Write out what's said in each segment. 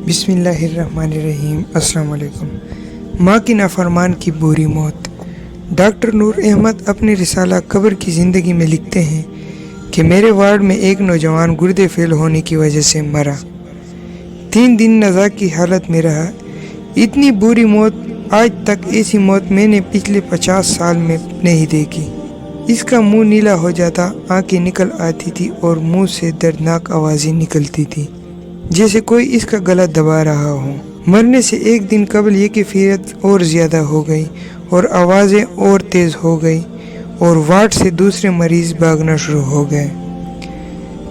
بسم اللہ الرحمن الرحیم۔ السلام علیکم۔ ماں کی نافرمان کی بری موت۔ ڈاکٹر نور احمد اپنے رسالہ قبر کی زندگی میں لکھتے ہیں کہ میرے وارڈ میں ایک نوجوان گردے فیل ہونے کی وجہ سے مرا، 3 دن نزا کی حالت میں رہا۔ اتنی بری موت، آج تک ایسی موت میں نے پچھلے 50 سال میں نہیں دیکھی۔ اس کا منہ نیلا ہو جاتا، آنکھیں نکل آتی تھی اور منہ سے دردناک آوازیں نکلتی تھی جیسے کوئی اس کا گلا دبا رہا ہو۔ مرنے سے 1 دن قبل یہ کیفیت اور زیادہ ہو گئی اور آوازیں اور تیز ہو گئی اور وارڈ سے دوسرے مریض بھاگنا شروع ہو گئے۔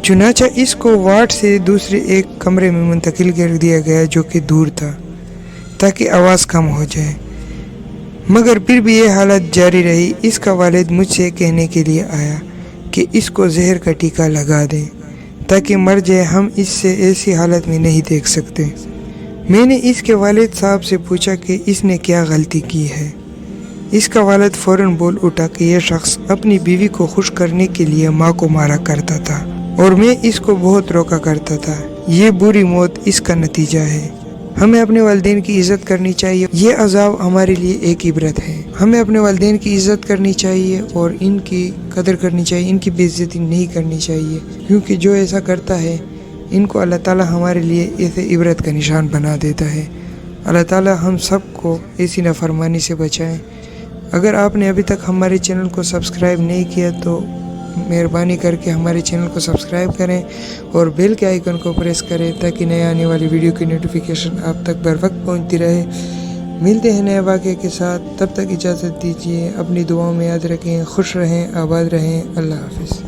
چنانچہ اس کو وارڈ سے دوسرے ایک کمرے میں منتقل کر دیا گیا جو کہ دور تھا تاکہ آواز کم ہو جائے، مگر پھر بھی یہ حالت جاری رہی۔ اس کا والد مجھ سے کہنے کے لیے آیا کہ اس کو زہر کا ٹیکہ لگا دیں تاکہ مر جائے، ہم اس سے ایسی حالت میں نہیں دیکھ سکتے۔ میں نے اس کے والد صاحب سے پوچھا کہ اس نے کیا غلطی کی ہے۔ اس کا والد فوراً بول اٹھا کہ یہ شخص اپنی بیوی کو خوش کرنے کے لیے ماں کو مارا کرتا تھا اور میں اس کو بہت روکا کرتا تھا۔ یہ بری موت اس کا نتیجہ ہے۔ ہمیں اپنے والدین کی عزت کرنی چاہیے، یہ عذاب ہمارے لیے ایک عبرت ہے۔ ہمیں اپنے والدین کی عزت کرنی چاہیے اور ان کی قدر کرنی چاہیے، ان کی بے عزتی نہیں کرنی چاہیے، کیونکہ جو ایسا کرتا ہے ان کو اللہ تعالیٰ ہمارے لیے ایسے عبرت کا نشان بنا دیتا ہے۔ اللہ تعالیٰ ہم سب کو ایسی نافرمانی سے بچائیں۔ اگر آپ نے ابھی تک ہمارے چینل کو سبسکرائب نہیں کیا تو مہربانی کر کے ہمارے چینل کو سبسکرائب کریں اور بیل کے آئیکن کو پریس کریں تاکہ نئے آنے والی ویڈیو کی نوٹیفیکیشن آپ تک بر وقت پہنچتی رہے۔ ملتے ہیں نئے واقعے کے ساتھ، تب تک اجازت دیجیے، اپنی دعاؤں میں یاد رکھیں، خوش رہیں، آباد رہیں۔ اللہ حافظ۔